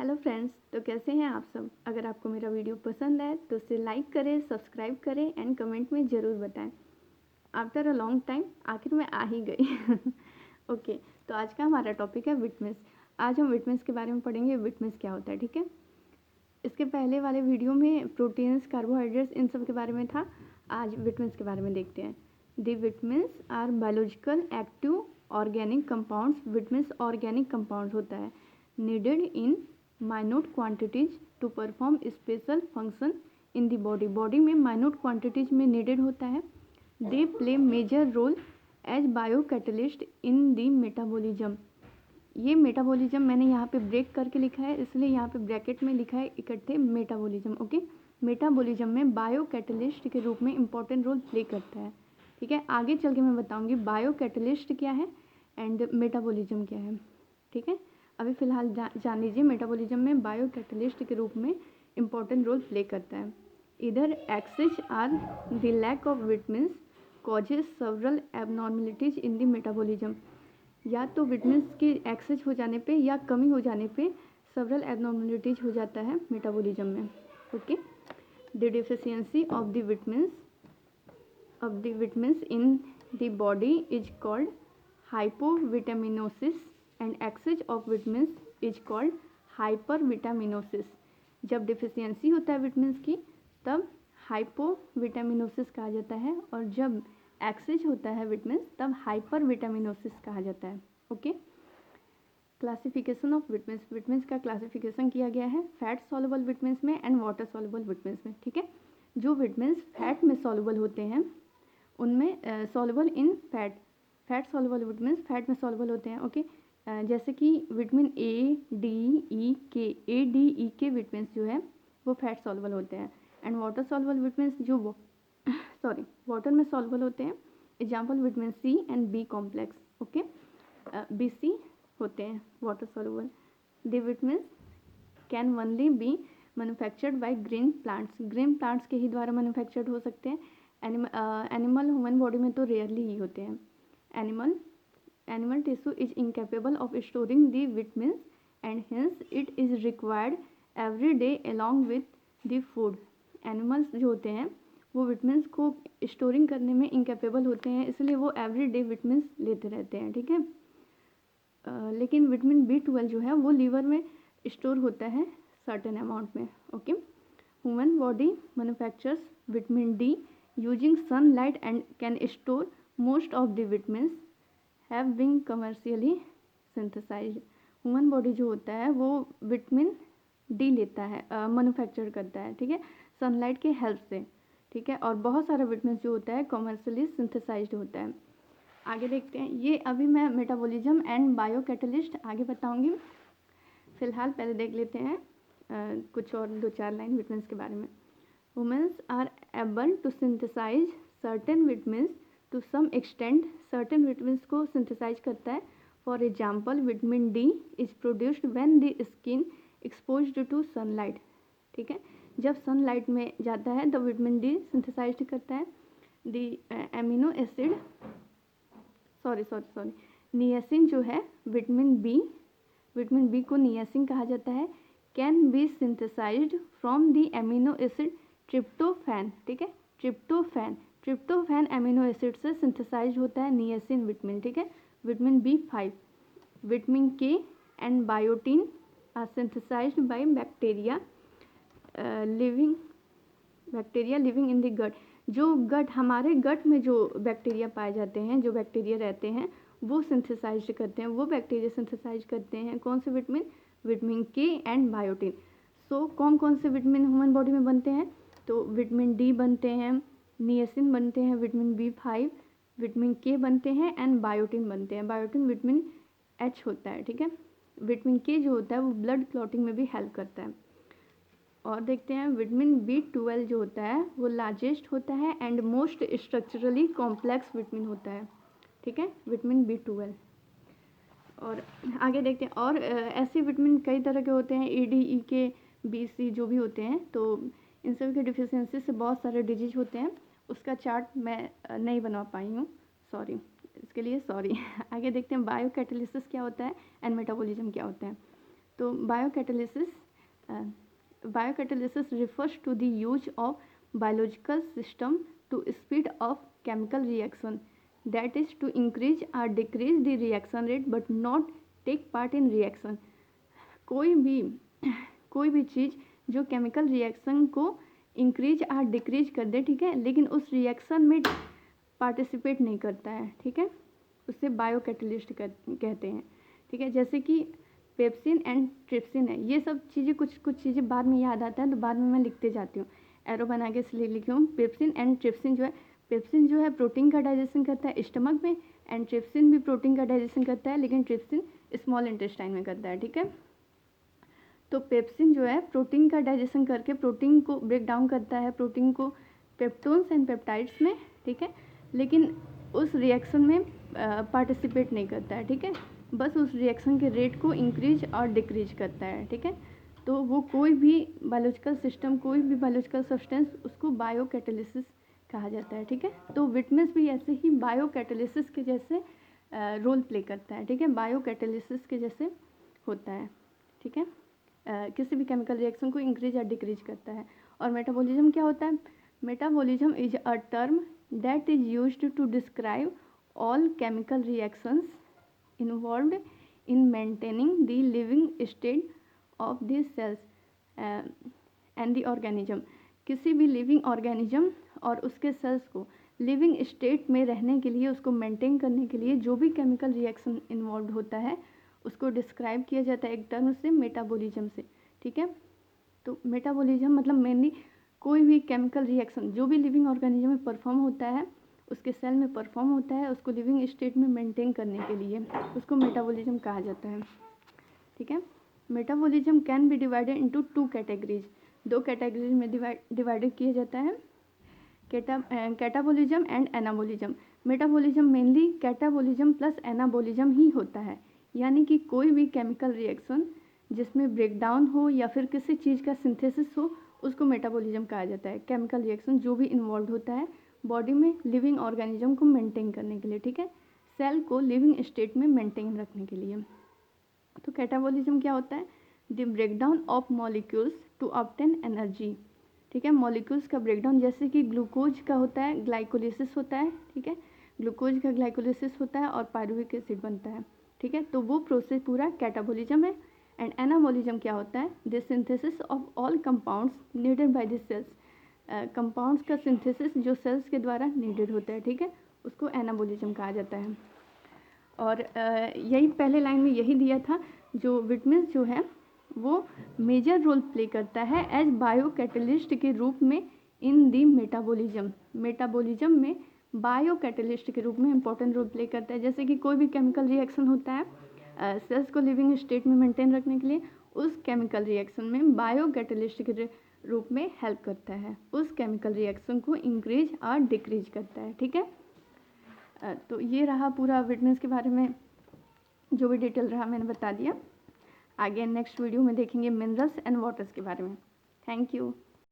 Hello friends, तो कैसे हैं आप सब। अगर आपको मेरा वीडियो पसंद आए तो उसे लाइक करें, सब्सक्राइब करें एंड कमेंट में ज़रूर बताएं। आफ्टर अ लॉन्ग टाइम आखिर में आ ही गई। ओके, तो आज का हमारा टॉपिक है विटामिन्स। आज हम विटामिन्स के बारे में पढ़ेंगे, विटामिन्स क्या होता है। ठीक है, इसके पहले वाले वीडियो में प्रोटीन्स, कार्बोहाइड्रेट्स, इन सब के बारे में था। आज विटामिन्स के बारे में देखते हैं। The vitamins are biological active organic compounds. Vitamins organic compounds होता है, needed in minute quantities to perform special function in the body. Body में माइन्यूट क्वांटिटीज में नीडेड होता है। They play major role as biocatalyst in the metabolism. ये metabolism मैंने यहाँ पे ब्रेक करके लिखा है, इसलिए यहाँ पे ब्रैकेट में लिखा है इकट्ठे मेटाबॉलिज्म। ओके, मेटाबॉलिज्म में बायो कैटलिस्ट के रूप में इंपॉर्टेंट रोल प्ले करता है। ठीक है, आगे चल के मैं बताऊँगी बायो कैटलिस्ट क्या है एंड मेटाबॉलिज्म क्या है। ठीक है, अभी फ़िलहाल जान लीजिए मेटाबॉलिज्म में बायो कैटलिस्ट के रूप में इंपॉर्टेंट रोल प्ले करता है। इधर excess are the lack of vitamins causes several abnormalities in the metabolism. या तो विटामिन्स के एक्सेस हो जाने पे या कमी हो जाने पे सेवरल एबनॉर्मलिटीज हो जाता है मेटाबॉलिज्म में। Okay, the deficiency of the vitamins in the body is called hypovitaminosis and excess of vitamins is called hypervitaminosis. जब डिफिशियंसी होता है विटामिन्स की तब हाइपोविटामिनोसिस कहा जाता है, और जब एक्सेस होता है विटामिन्स तब हाइपरविटामिनोसिस कहा जाता है। Okay, classification of vitamins. Vitamins का क्लासिफिकेशन किया गया है फैट सॉल्युबल विटामिन्स में एंड वाटर सॉल्युबल विटामिन्स में। ठीक है, जो विटामिन्स फैट में सॉल्युबल होते हैं उनमें soluble in fat soluble vitamins fat में सॉल्युबल होते हैं। ओके, जैसे कि विटामिन ए डी ई के विटामिन्स जो है वो फैट सॉल्युबल होते हैं। एंड वाटर सॉल्युबल विटामिन्स जो वाटर में सॉल्युबल होते हैं, example vitamin C and B complex. Okay, B C होते हैं water soluble. The vitamins can only be manufactured by green plants के ही द्वारा मैन्युफैक्चर्ड हो सकते हैं। एनिमल ह्यूमन बॉडी में तो रेयरली ही होते हैं। Animal tissue is incapable of storing the vitamins and hence it is required every day along with the food. Animals जो होते हैं वो विटामिन्स को स्टोरिंग करने में इनकेपेबल होते हैं, इसलिए वो एवरी डे विटामिन्स लेते रहते हैं। ठीक है, लेकिन विटामिन B12 जो है वो लीवर में स्टोर होता है सर्टेन अमाउंट में। Okay, human body manufactures vitamin D using sunlight and can store most of the vitamins have been commercially synthesized. Human body जो होता है वो विटामिन डी लेता है, मैन्युफैक्चर करता है। ठीक है, सनलाइट के हेल्प से। ठीक है, और बहुत सारा विटामिन जो होता है कमर्शियली सिंथेसाइज्ड होता है। आगे देखते हैं, ये अभी मैं मेटाबॉलिज्म एंड बायो कैटलिस्ट आगे बताऊंगी। फिलहाल पहले देख लेते हैं कुछ और 2-4 लाइन विटामिन्स के बारे में। Womens are able to synthesize certain vitamins to some extent. Certain vitamins को सिंथेसाइज करता है। For example vitamin D is produced when the skin exposed to sunlight. ठीक है, जब सनलाइट में जाता है तो विटामिन डी सिंथेसाइज करता है। द एमिनो एसिड नियासिन जो है विटामिन बी को नियासिन कहा जाता है। Can be synthesized from the amino acid tryptophan. ठीक है, ट्रिप्टोफैन एमिनो एसिड से सिंथेसाइज्ड होता है नियासिन विटामिन। ठीक है, vitamin B5, vitamin K and biotin are synthesized by bacteria living in the gut. जो गट, हमारे गट में जो बैक्टीरिया पाए जाते हैं, जो बैक्टीरिया रहते हैं वो सिंथेसाइज करते हैं, वो बैक्टीरिया सिंथेसाइज करते हैं कौन से विटामिन के एंड बायोटीन। सो कौन कौन से विटामिन ह्यूमन बॉडी में बनते हैं, तो विटामिन डी बनते हैं, नियासिन बनते हैं, विटामिन B5, विटामिन के बनते हैं एंड बायोटीन बनते हैं। बायोटीन विटामिन H होता है। ठीक है, विटामिन के जो होता है वो ब्लड क्लॉटिंग में भी हेल्प करता है। और देखते हैं विटामिन B12 जो होता है वो लार्जेस्ट होता है and most structurally complex vitamin होता है। ठीक है, विटामिन B12। और आगे देखते हैं, और ऐसे विटामिन कई तरह के होते हैं, E, D, E, K, B, C जो भी होते हैं, तो इन सब के डिफिशियंसी से बहुत सारे डिजीज होते हैं। उसका चार्ट मैं नहीं बना पाई हूँ, सॉरी, इसके लिए सॉरी। आगे देखते हैं बायो कैटलिसिस क्या होता है एंड मेटाबॉलिज्म क्या होता है। तो बायोकैटालिसिस refers to the use of biological system to speed up chemical reaction, that is to increase or decrease the reaction rate but not take part in reaction. कोई भी चीज़ जो केमिकल रिएक्शन को increase और decrease कर दे, ठीक है, लेकिन उस रिएक्शन में पार्टिसिपेट नहीं करता है, ठीक है, उससे बायोकैटलिस्ट कहते हैं, ठीक है। जैसे कि पेप्सिन एंड ट्रिप्सिन है, ये सब चीज़ें कुछ चीज़ें बाद में याद आता है तो बाद में मैं लिखते जाती हूँ, एरो बना के इसलिए लिखी हूँ। पेप्सिन एंड ट्रिप्सिन जो है, पेप्सिन जो है प्रोटीन का डाइजेशन करता है स्टमक में, एंड ट्रिप्सिन भी प्रोटीन का डाइजेशन करता है, लेकिन ट्रिप्सिन स्मॉल इंटेस्टाइन में करता है, ठीक है। तो पेप्सिन जो है प्रोटीन का डाइजेशन करके प्रोटीन को ब्रेक डाउन करता है, प्रोटीन को पेप्टोन्स एंड पेप्टाइड्स में, ठीक है, लेकिन उस रिएक्शन में पार्टिसिपेट नहीं करता है, ठीक है, बस उस रिएक्शन के रेट को इंक्रीज और डिक्रीज करता है, ठीक है। तो वो कोई भी बायोलॉजिकल सिस्टम, कोई भी बायोलॉजिकल सब्सटेंस, उसको बायोकैटालिसिस कहा जाता है, ठीक है। तो विटमिन्स भी ऐसे ही बायोकैटालिसिस के जैसे रोल प्ले करता है, ठीक है, बायोकैटालिसिस के जैसे होता है, ठीक है। किसी भी केमिकल रिएक्शन को इंक्रीज या डिक्रीज करता है। और मेटाबॉलिज्म क्या होता है? Metabolism is a term that is used to describe all chemical reactions involved in maintaining the living state of the cells and the organism. किसी भी लिविंग ऑर्गेनिज्म और उसके सेल्स को लिविंग स्टेट में रहने के लिए, उसको मेंटेन करने के लिए जो भी केमिकल रिएक्शन इन्वॉल्व होता है उसको डिस्क्राइब किया जाता है एक टर्म से, मेटाबॉलिज्म से, ठीक है। तो मेटाबॉलिज्म मतलब मेनली कोई भी केमिकल रिएक्शन जो भी लिविंग ऑर्गेनिज्म में परफॉर्म होता है, उसके सेल में परफॉर्म होता है, उसको लिविंग स्टेट में मेंटेन करने के लिए उसको मेटाबॉलिज्म कहा जाता है, ठीक है। Metabolism can be divided into 2 categories, 2 categories में डिवाइडेड किया जाता है, catabolism and anabolism. Metabolism mainly catabolism plus anabolism ही होता है, यानी कि कोई भी केमिकल रिएक्शन जिसमें ब्रेकडाउन हो या फिर किसी चीज़ का सिंथेसिस हो उसको मेटाबॉलिज्म कहा जाता है। केमिकल रिएक्शन जो भी इन्वॉल्व होता है बॉडी में लिविंग ऑर्गेनिज्म को मेंटेन करने के लिए, ठीक है, सेल को लिविंग स्टेट में मेंटेन रखने के लिए। तो कैटाबॉलिज्म क्या होता है? The breakdown of molecules to obtain energy, ठीक है, मॉलिक्यूल्स का ब्रेकडाउन, जैसे कि ग्लूकोज का होता है ग्लाइकोलिसिस होता है, ठीक है, ग्लूकोज का ग्लाइकोलिसिस होता है और पायरुविक एसिड बनता है, ठीक है, तो वो प्रोसेस पूरा कैटाबॉलिज्म है। एंड एनाबॉलिज्म क्या होता है? The synthesis of all compounds needed by the cells, compounds का सिंथेसिस जो सेल्स के द्वारा नीडेड होता है, ठीक है, उसको एनाबॉलिज्म कहा जाता है। और यही पहले लाइन में यही दिया था, जो विटमिन्स जो है वो मेजर रोल प्ले करता है एज बायोकैटलिस्ट के रूप में इन दी मेटाबॉलिज्म। मेटाबॉलिज्म में बायोकैटलिस्ट के रूप में इंपॉर्टेंट रोल प्ले करता है। जैसे कि कोई भी केमिकल रिएक्शन होता है सेल्स को लिविंग स्टेट में मेंटेन रखने के लिए, उस केमिकल रिएक्शन में बायोकैटलिस्ट के रूप में हेल्प करता है, उस केमिकल रिएक्शन को इंक्रीज और डिक्रीज करता है, ठीक है। तो ये रहा पूरा विटमिन्स के बारे में जो भी डिटेल रहा मैंने बता दिया। आगे नेक्स्ट वीडियो में देखेंगे मिनरल्स एंड वाटर्स के बारे में। Thank you.